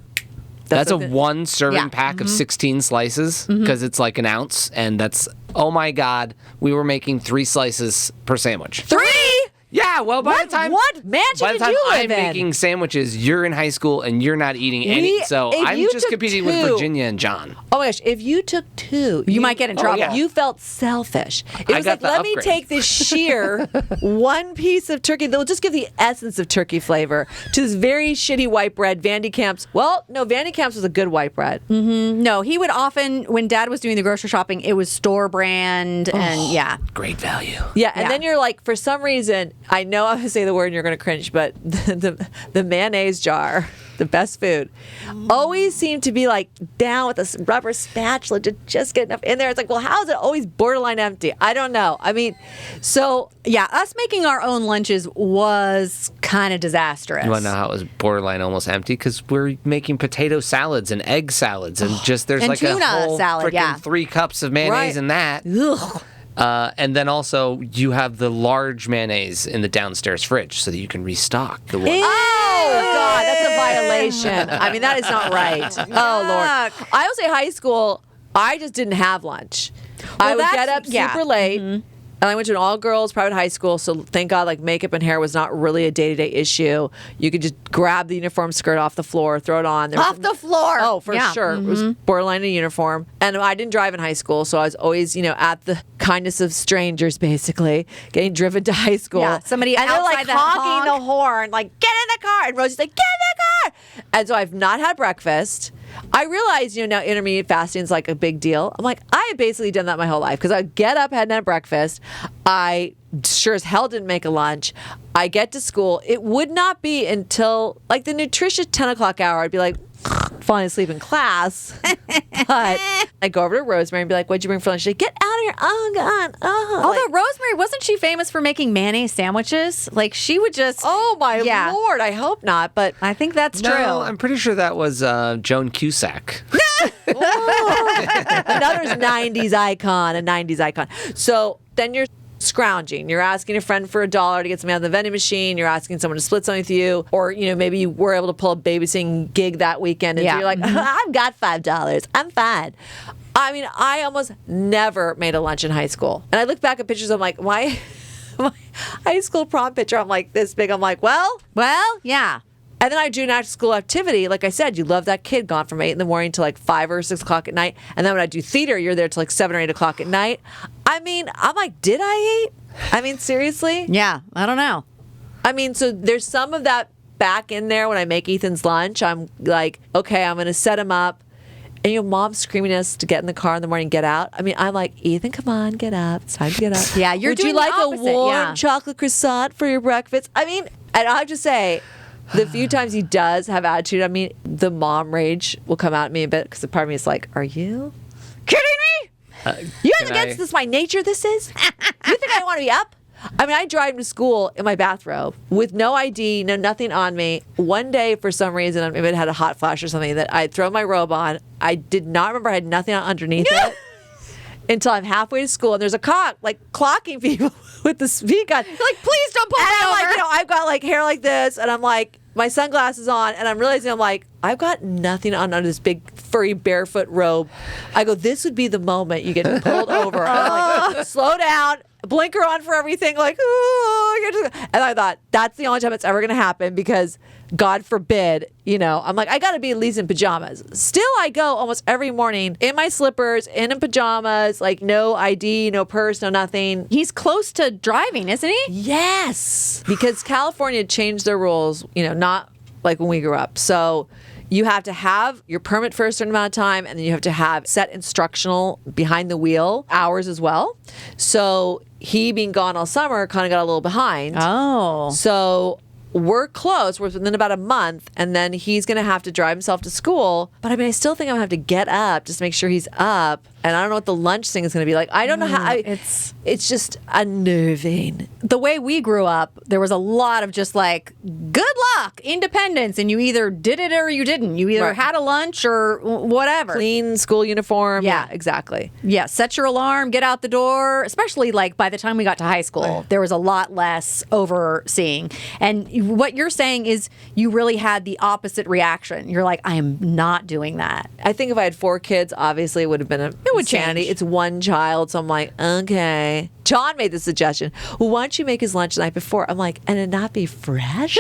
That's a what the- 1 serving Yeah. pack of 16 slices because it's like an ounce. And that's, oh my God, we were making 3 slices per sandwich. 3? Yeah, well, by the time what mansion by the did time you live I'm in? making sandwiches, you're in high school and you're not eating any. So if I'm you just took competing with 2 Virginia and John. Oh my gosh, if you took 2, You might get in trouble. yeah. You felt selfish. It I was got like, the let me upgrade. take this sheer 1 piece of turkey that will just give the essence of turkey flavor to this very shitty white bread, Vandy Camp's. Well, no, Vandy Camp's was a good white bread. No, he would often, when Dad was doing the grocery shopping, it was store brand and yeah. Great value. Yeah, and Yeah. then you're like, for some reason, I know I'm gonna say the word and you're gonna cringe, but the mayonnaise jar, the best food, always seemed to be like down with a rubber spatula to just get enough in there. It's like, well, how is it always borderline empty? I don't know. I mean, so Yeah, us making our own lunches was kind of disastrous. You want to know how it was borderline almost empty? Because we're making potato salads and egg salads and just there's And like a tuna whole salad, freaking yeah. 3 cups of mayonnaise Right. in that. Ugh. And then also you have the large mayonnaise in the downstairs fridge so that you can restock the one. oh God, that's a violation. I mean, that is not right. Oh Lord. Yuck. I will say high school, I just didn't have lunch. I would that's- get up yeah. super late. And I went to an all-girls private high school, so thank God, like makeup and hair was not really a day-to-day issue. You could just grab the uniform skirt off the floor, throw it on. There was Off the floor. Oh, for Yeah. sure. It was borderline a uniform. And I didn't drive in high school, so I was always, at the kindness of strangers, basically, getting driven to high school. Yeah, somebody and they're like outside the honking honk. the horn, like, get in the car. And Rosie's like, get in the car. And so I've not had breakfast. I realize, now intermediate fasting is like a big deal. I'm like, I have basically done that my whole life because I get up, hadn't had breakfast. I sure as hell didn't make a lunch. I get to school. It would not be until like the nutritious 10 o'clock hour. I'd be like, falling asleep in class. But I go over to Rosemary and be like, what'd you bring for lunch? She's like, get out of here. Oh, God. Oh. Although Like, Rosemary, wasn't she famous for making mayonnaise sandwiches? Like she would just. oh, my Yeah. Lord. I hope not. But I think that's No, true. I'm pretty sure that was Joan Cusack. another 90s icon, a 90s icon. So then you're scrounging. You're asking a friend for $1 to get something out of the vending machine. You're asking someone to split something with you. Or, maybe you were able to pull a babysitting gig that weekend. And Yeah. so you're like, I've got $5. I'm fine. I mean, I almost never made a lunch in high school. And I look back at pictures, I'm like, my high school prom picture, I'm like this big. I'm like, well, Yeah. and then I do an after school activity. Like I said, you love that kid gone from 8 in the morning to like 5 or 6 o'clock at night. And then when I do theater, you're there till like 7 or 8 o'clock at night. I mean, I'm like, did I eat? I mean, seriously? Yeah. I don't know. I mean, so there's some of that back in there when I make Ethan's lunch. I'm like, okay, I'm going to set him up. And mom's screaming at us to get in the car in the morning, get out. I mean, I'm like, Ethan, come on, get up. It's time to get up. Yeah, you're Would doing you the like opposite, a warm yeah. chocolate croissant for your breakfast? I mean, and I have to say, the few times he does have attitude, I mean, the mom rage will come out at me a bit because the part of me is like, are you kidding me? You can think I- against this my nature this is? You think I want to be up? I mean, I drive to school in my bathrobe with no ID, nothing on me. One day, for some reason, maybe it had a hot flash or something, that I'd throw my robe on. I did not remember I had nothing on underneath it until I'm halfway to school, and there's a cock, like, clocking people with the speak on. You're like, please don't pull And me I'm over. like, I've got like hair like this, and I'm like, my sunglasses on, and I'm realizing I'm like, I've got nothing on under this big furry barefoot robe. I go, this would be the moment you get pulled over. And I'm like, slow down, blinker on for everything, like, oh, and I thought, that's the only time it's ever going to happen because God forbid, I'm like, I got to be at least in pajamas. Still, I go almost every morning in my slippers, in pajamas, like no ID, no purse, no nothing. He's close to driving, isn't he? Yes, because California changed their rules, not like when we grew up. So you have to have your permit for a certain amount of time, and then you have to have set instructional behind the wheel hours as well. So he being gone all summer kind of got a little behind. Oh. So we're close. We're within about a month, and then he's going to have to drive himself to school. But I mean, I still think I'm going to have to get up just to make sure he's up. And I don't know what the lunch thing is going to be like. I don't know how. It's just unnerving. The way we grew up, there was a lot of just like, good luck, independence. And you either did it or you didn't. You either had a lunch or whatever. Clean school uniform. Yeah. Exactly. Yeah, set your alarm, get out the door. Especially like by the time we got to high school, there was a lot less overseeing. And what you're saying is you really had the opposite reaction. You're like, I am not doing that. I think if I had 4 kids, obviously it would have been It would insanity. change. It's one child, so I'm like, okay. John made the suggestion. Well, why don't you make his lunch the night before? I'm like, and it not be fresh?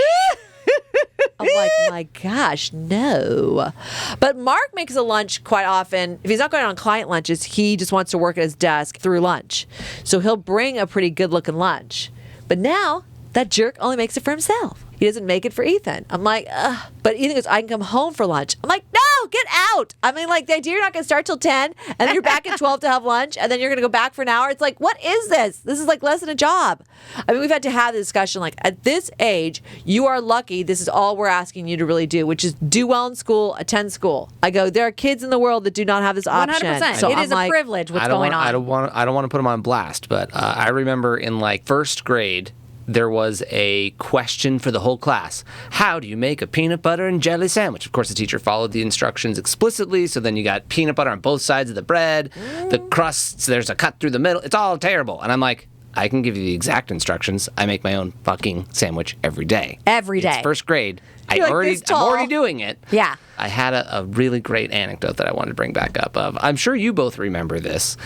I'm like, my gosh, no. But Mark makes a lunch quite often. If he's not going on client lunches, he just wants to work at his desk through lunch. So he'll bring a pretty good looking lunch. But now that jerk only makes it for himself. He doesn't make it for Ethan. I'm like, ugh. But Ethan goes, I can come home for lunch. I'm like, no, get out. I mean, like, the idea you're not going to start till 10, and then you're back at 12 to have lunch, and then you're going to go back for an hour. It's like, what is this? This is like less than a job. I mean, we've had to have the discussion, like, at this age, you are lucky. This is all we're asking you to really do, which is do well in school, attend school. I go, there are kids in the world that do not have this option. 100%. So It I'm is a like, privilege what's I don't going want, on. I don't want to put them on blast, but I remember in like first grade, there was a question for the whole class. How do you make a peanut butter and jelly sandwich? Of course, the teacher followed the instructions explicitly, so then you got peanut butter on both sides of the bread, the crusts, there's a cut through the middle. It's all terrible. And I'm like, I can give you the exact instructions. I make my own fucking sandwich every day. Every day. It's first grade. You're like this I'm tall. already doing it. Yeah. I had a really great anecdote that I wanted to bring back up of. I'm sure you both remember this.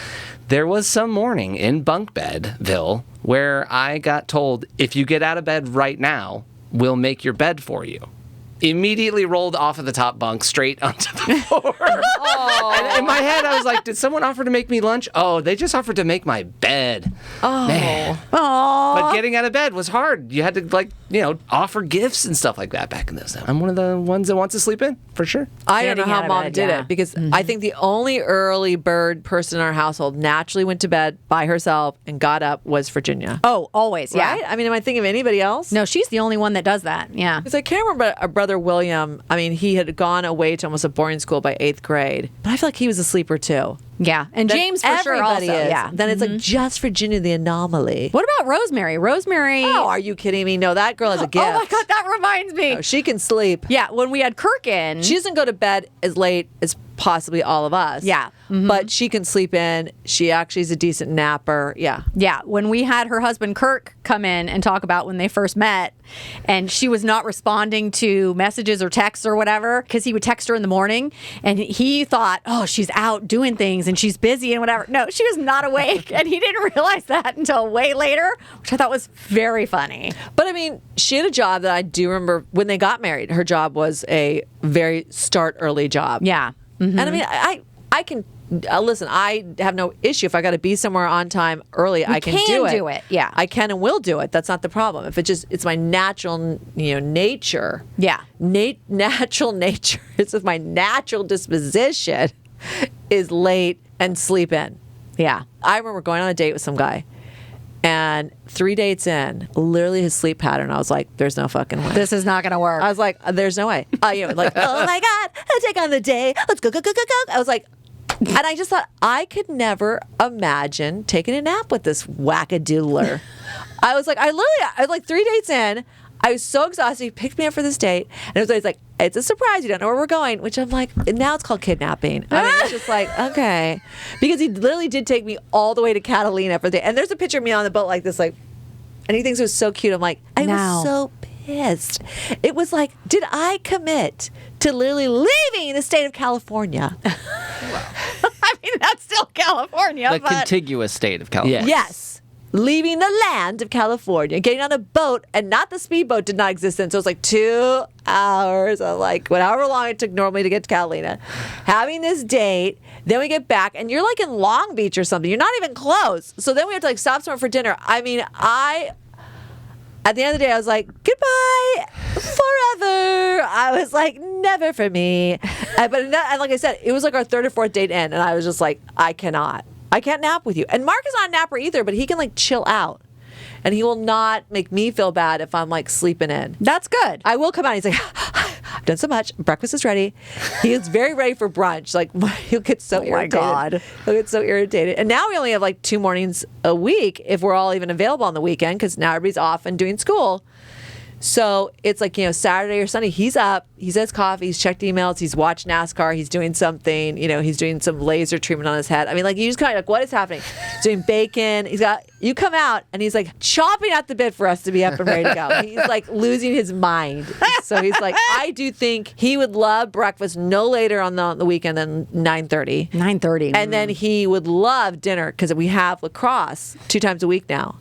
There was some morning in bunk bedville where I got told, if you get out of bed right now, we'll make your bed for you. Immediately rolled off of the top bunk straight onto the floor. And in my head, I was like, did someone offer to make me lunch? Oh, they just offered to make my bed. oh. Man. Aww. But getting out of bed was hard. You had to, offer gifts and stuff like that back in those days. I'm one of the ones that wants to sleep in, for sure. I don't know Getting how out of mom bed, did yeah. it because I think the only early bird person in our household naturally went to bed by herself and got up was Virginia. Oh, always. Yeah. Right? I mean, am I thinking of anybody else? No, she's the only one that does that. Yeah. Because I can't remember a brother William. I mean, he had gone away to almost a boarding school by 8th grade, but I feel like he was a sleeper too. Yeah. And Then James for sure also. everybody is. Yeah. Then it's like just Virginia, the anomaly. What about Rosemary? Rosemary. Oh, are you kidding me? No, that girl has a gift. Oh my God, that reminds me. No, she can sleep. Yeah, when we had Kirk in. She doesn't go to bed as late as possibly all of us. Yeah. But she can sleep in. She actually is a decent napper. Yeah. Yeah, when we had her husband Kirk come in and talk about when they first met, and she was not responding to messages or texts or whatever, because he would text her in the morning, and he thought, oh, she's out doing things and she's busy and whatever. No, she was not awake, and he didn't realize that until way later, which I thought was very funny. But I mean, she had a job that I do remember when they got married. Her job was a very start early job. Yeah. And I mean, I can listen. I have no issue if I got to be somewhere on time early. I can do it. Yeah. I can and will do it. That's not the problem. If it's my natural, nature. Yeah. Natural nature. It's just my natural disposition is late and sleep in. Yeah. I remember going on a date with some guy. And 3 dates in, literally his sleep pattern, I was like, there's no fucking way. This is not going to work. I was like, there's no way. Like, oh my God, let's take on the day. Let's go. I was like, and I just thought, I could never imagine taking a nap with this wackadoodler. I was like 3 dates in. I was so exhausted. He picked me up for this date. And it was always like, it's a surprise. You don't know where we're going. Which I'm like, now it's called kidnapping. I mean, it's just like, okay. Because he literally did take me all the way to Catalina for the day. And there's a picture of me on the boat like this, like, and he thinks it was so cute. I'm like, I was so pissed. It was like, did I commit to literally leaving the state of California? I mean, that's still California. The but contiguous state of California. Yeah. Yes. leaving the land of California, getting on a boat, and not the speedboat did not exist then. So it was like 2 hours of like whatever long it took normally to get to Catalina, having this date. Then we get back, and you're like in Long Beach or something. You're not even close. So then we have to like stop somewhere for dinner. I mean, at the end of the day, I was like, goodbye forever. I was like, never for me. And like I said, it was like our third or fourth date in, and I was just like, I can't nap with you. And Mark is not a napper either, but he can like chill out. And he will not make me feel bad if I'm like sleeping in. That's good. I will come out. He's like, I've done so much. Breakfast is ready. He is very ready for brunch. Like he'll get so irritated. My God. He'll get so irritated. And now we only have like 2 mornings a week if we're all even available on the weekend because now everybody's off and doing school. So it's like, Saturday or Sunday, he's up, he's has coffee, he's checked emails, he's watched NASCAR, he's doing something, he's doing some laser treatment on his head. I mean, like, you just kind of like, what is happening? He's doing bacon. You come out and he's like chomping at the bit for us to be up and ready to go. He's like losing his mind. So he's like, I do think he would love breakfast no later on the weekend than 9:30. 9:30. And then he would love dinner because we have lacrosse 2 times a week now.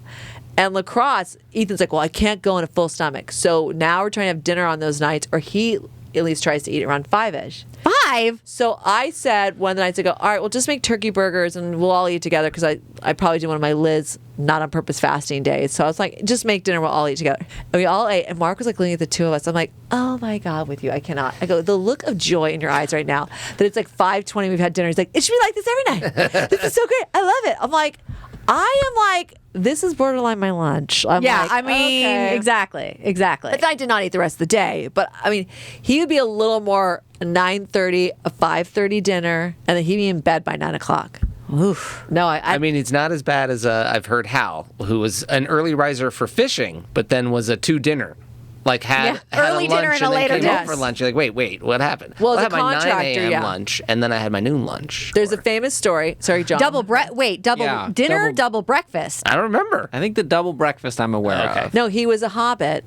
And lacrosse, Ethan's like, well, I can't go on a full stomach. So now we're trying to have dinner on those nights, or he at least tries to eat around 5-ish. 5? So I said one of the nights ago, all right, we'll just make turkey burgers and we'll all eat together because I probably did one of my Liz not on purpose fasting days. So I was like, just make dinner, we'll all eat together. And we all ate, and Mark was like looking at the 2 of us. I'm like, oh my God, with you, I cannot. I go, the look of joy in your eyes right now that it's like 5:20, we've had dinner. He's like, it should be like this every night. This is so great. I love it. I'm like, I am like, this is borderline my lunch. I'm Yeah, like, I mean, okay. exactly. But I did not eat the rest of the day. But I mean, he would be a little more a 9:30, a 5:30 dinner, and then he'd be in bed by 9 o'clock. Oof. No, I mean, it's not as bad as I've heard Hal, who was an early riser for fishing, but then was a 2 dinner. Like had early a dinner lunch and a then later came dinner. home for lunch. You're like, wait, what happened? Well, I as had a my 9 contractor, a.m. yeah. lunch, and then I had my noon lunch. There's a famous story. Sorry, John. Double Yeah, dinner, double- double breakfast. I don't remember. I think the double breakfast I'm aware Okay. of. No, he was a hobbit.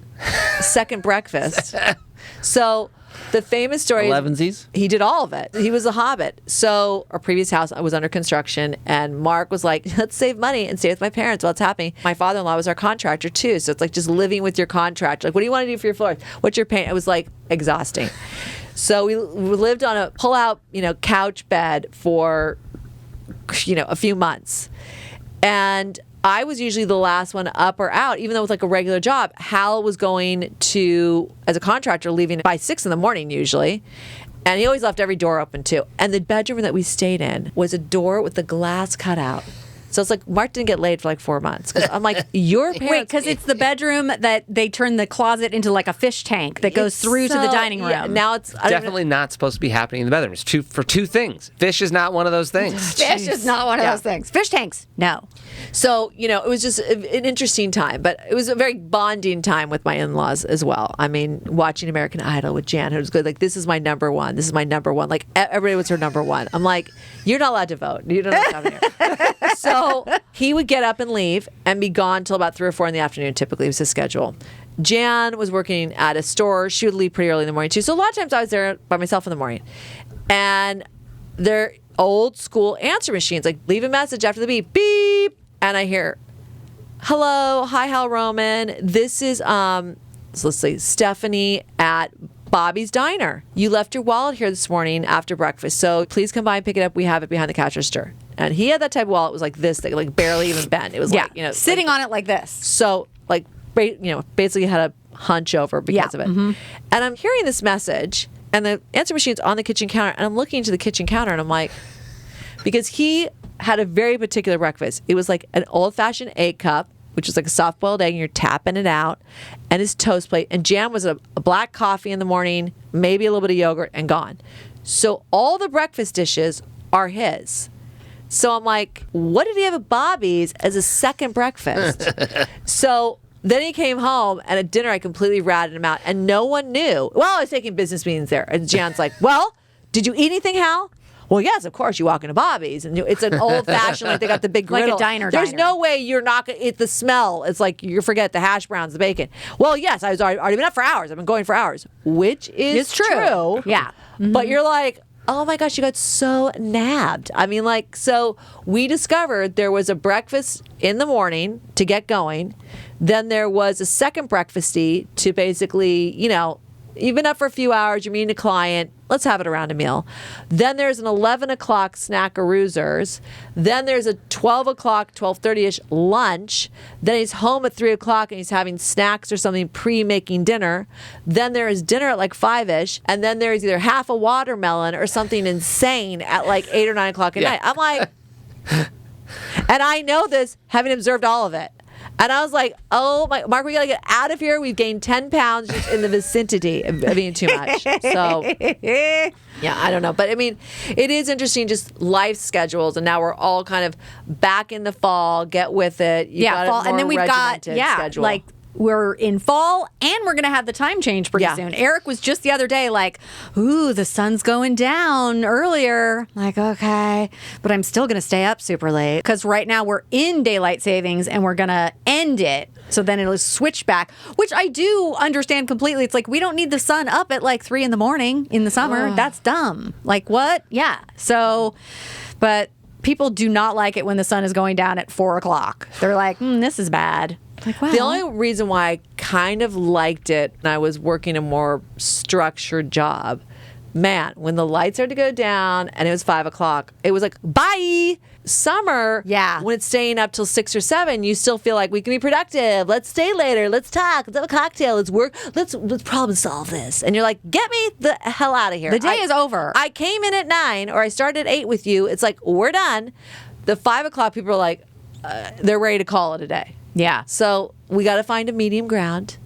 Second breakfast. So the famous story. Elevensies? He did all of it. He was a hobbit. So our previous house was under construction, and Mark was like, let's save money and stay with my parents while it's happening. My father-in-law was our contractor too. So it's like just living with your contractor. Like, what do you want to do for your floors? What's your paint? It was like exhausting. So we lived on a pull-out, couch bed for, a few months. And I was usually the last one up or out, even though it was like a regular job. Hal was going to, as a contractor, leaving by 6 in the morning usually. And he always left every door open too. And the bedroom that we stayed in was a door with the glass cut out. So it's like Mark didn't get laid for like 4 months. 'Cause I'm like, your parents. Wait, because it's the bedroom that they turn the closet into like a fish tank that goes through to the dining room. Yeah, now it's Definitely not supposed to be happening in the bedroom. It's for 2 things. Fish is not one of those things. Fish is not one of those things. Fish tanks, no. So, it was just an interesting time, but it was a very bonding time with my in-laws as well. I mean, watching American Idol with Jan, who was good. Like, this is my number one. This is my number one. Like, everybody was her number one. I'm like, you're not allowed to vote. You don't know what's happening here. So he would get up and leave and be gone till about 3 or 4 in the afternoon. Typically, was his schedule. Jan was working at a store. She would leave pretty early in the morning, too. So a lot of times I was there by myself in the morning. And they're old school answer machines. Like, leave a message after the beep, beep. And I hear, hello, hi, Hal Roman. This is, so let's say, Stephanie at Bobby's Diner. You left your wallet here this morning after breakfast, so please come by and pick it up. We have it behind the cash register. And he had that type of wallet. It was like this thing, like barely even bent. It was like, sitting on it like this. So, like, basically had a hunch over because of it. Mm-hmm. And I'm hearing this message, and the answer machine's on the kitchen counter, and I'm looking to the kitchen counter, and I'm like, because he had a very particular breakfast. It was like an old-fashioned egg cup, which is like a soft-boiled egg, and you're tapping it out, and his toast plate. And jam was a black coffee in the morning, maybe a little bit of yogurt, and gone. So all the breakfast dishes are his. So I'm like, what did he have at Bobby's as a second breakfast? So then he came home, and at dinner I completely ratted him out, and no one knew. Well, I was taking business meetings there, and Jan's like, well, did you eat anything, Hal? Well, yes, of course. You walk into Bobby's, and it's an old-fashioned, like they got the big griddle. Like a diner. There's no way you're not going to eat the smell. It's like you forget the hash browns, the bacon. Well, yes, I was already been up for hours. I've been going for hours, which is It's true. Yeah. But you're like, oh my gosh, you got so nabbed. I mean, like, so we discovered there was a breakfast in the morning to get going. Then there was a second breakfasty to basically, you know, you've been up for a few hours, you're meeting a client, let's have it around a meal. Then there's an 11 o'clock snackaroozers. Then there's a 12 o'clock, 12:30-ish lunch. Then he's home at 3 o'clock and he's having snacks or something pre-making dinner. Then there is dinner at like 5-ish. And then there's either half a watermelon or something insane at like 8 or 9 o'clock at night. I'm like, and I know this having observed all of it. And I was like, oh, my, Mark, we got to get out of here. We've gained 10 pounds just in the vicinity of eating too much. So, yeah, I don't know. But, I mean, it is interesting just life schedules. And now we're all kind of back in the fall. Get with it. You got fall. a more And then we've got, schedule. like, we're in fall and we're going to have the time change pretty soon. Eric was just the other day like, ooh, the sun's going down earlier. Like, okay. But I'm still going to stay up super late because right now we're in daylight savings and we're going to end it. So then it'll switch back, which I do understand completely. It's like, we don't need the sun up at like 3 a.m. in the summer. That's dumb. Like, what? Yeah. So, but people do not like it when the sun is going down at 4 o'clock. They're like, this is bad. Like, wow. The only reason why I kind of liked it and I was working a more structured job, man, when the lights started to go down and it was 5 o'clock, it was like, bye. Summer, when it's staying up till 6 or 7, you still feel like we can be productive. Let's stay later. Let's talk. Let's have a cocktail. Let's work. Let's problem solve this. And you're like, get me the hell out of here. The day is over. I came in at 9 or I started at 8 with you. It's like, we're done. The 5 o'clock people are like, they're ready to call it a day. Yeah. So we got to find a medium ground.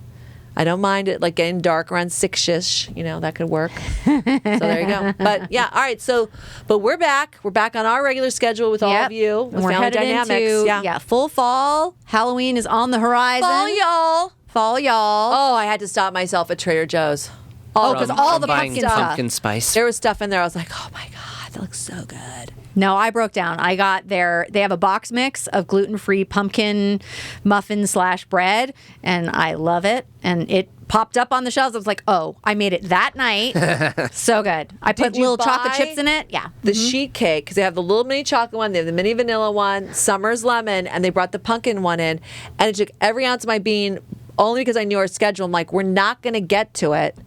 I don't mind it like getting dark around 6-ish. You know, that could work. So there you go. But yeah, all right. So, but we're back. We're back on our regular schedule with all of you. With And we're Family headed DynamiKs. into full fall. Halloween is on the horizon. Fall, y'all. Fall, y'all. Oh, I had to stop myself at Trader Joe's. Because all the buying pumpkin stuff. pumpkin spice. There was stuff in there. I was like, oh my God, that looks so good. No, I broke down. I got they have a box mix of gluten-free pumpkin muffin / bread, and I love it. And it popped up on the shelves. I was like, oh, I made it that night. So good. I put little chocolate chips in it. Yeah. The sheet cake, because they have the little mini chocolate one, they have the mini vanilla one, Summer's lemon, and they brought the pumpkin one in. And it took every ounce of my bean, only because I knew our schedule. I'm like, we're not going to get to it.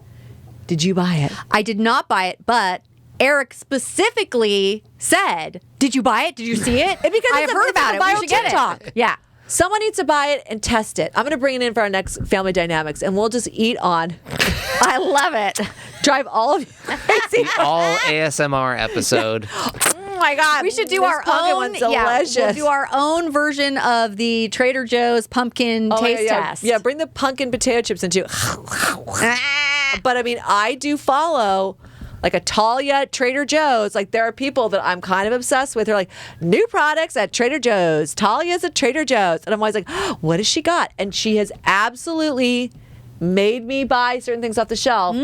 Did you buy it? I did not buy it, but Eric specifically said, did you buy it? Did you see it? Because I have heard about it. We should get TikTok. it. Yeah. Someone needs to buy it and test it. I'm going to bring it in for our next Family Dynamics, and we'll just eat on. I love it. Drive all of you crazy. All ASMR episode. Oh my God. We should do This our pumpkin own. one's Yeah, delicious. we'll do our own version of the Trader Joe's pumpkin taste test. Yeah, bring the pumpkin potato chips into. But I mean, I do follow like a Talia at Trader Joe's. Like there are people that I'm kind of obsessed with. They're like, new products at Trader Joe's. Talia's at Trader Joe's. And I'm always like, oh, what has she got? And she has absolutely made me buy certain things off the shelf.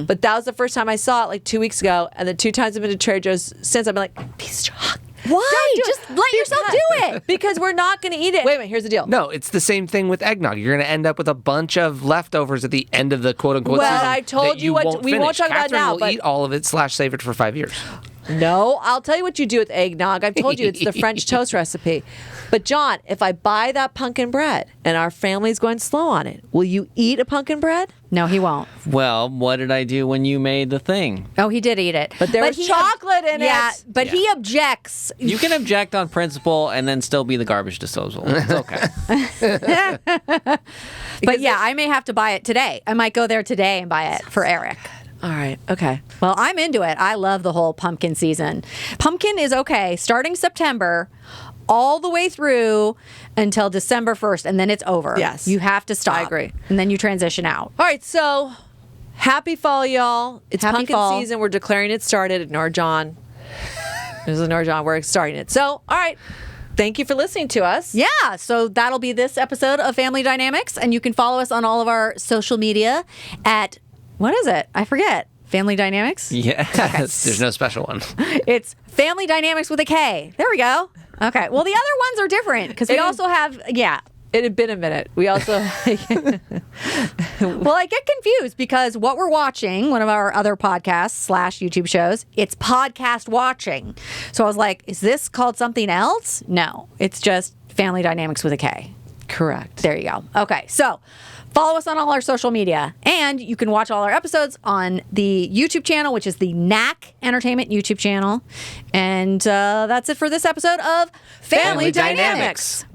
But that was the first time I saw it like 2 weeks ago. And the 2 times I've been to Trader Joe's since, I've been like, piece of chalk. Why? Just let yourself do it. Because we're not going to eat it. Wait a minute, here's the deal. No, it's the same thing with eggnog. You're going to end up with a bunch of leftovers at the end of the quote-unquote Well, season I told that you what won't we won't finish. talk about Katherine now, will but- eat all of it / save it for 5 years. No, I'll tell you what you do with eggnog. I've told you it's the French toast recipe. But John, if I buy that pumpkin bread and our family's going slow on it, will you eat a pumpkin bread? No, he won't. Well, what did I do when you made the thing? Oh, he did eat it. But there was he chocolate in Yeah, it. but he objects. You can object on principle and then still be the garbage disposal. It's okay. But yeah, I may have to buy it today. I might go there today and buy it for Eric. All right. Okay. Well, I'm into it. I love the whole pumpkin season. Pumpkin is okay starting September all the way through until December 1st, and then it's over. Yes. You have to stop. I agree. And then you transition out. All right. So happy fall, y'all. It's Happy pumpkin fall. season. We're declaring it started. Ignore John. Ignore John. We're starting it. So, all right. Thank you for listening to us. Yeah, so that'll be this episode of Family Dynamics, and you can follow us on all of our social media at, what is it? I forget. Family Dynamics? Yes. There's no special one. It's Family Dynamics with a K. There we go. Okay. Well, the other ones are different because we also have, It had been a minute. We also Well, I get confused because what we're watching, one of our other podcasts / YouTube shows, it's podcast watching. So I was like, is this called something else? No, it's just Family Dynamics with a K. correct. There you go. Okay, so follow us on all our social media, and you can watch all our episodes on the YouTube channel, which is the Knack Entertainment YouTube channel. And that's it for this episode of Family Family Dynamics. Dynamics.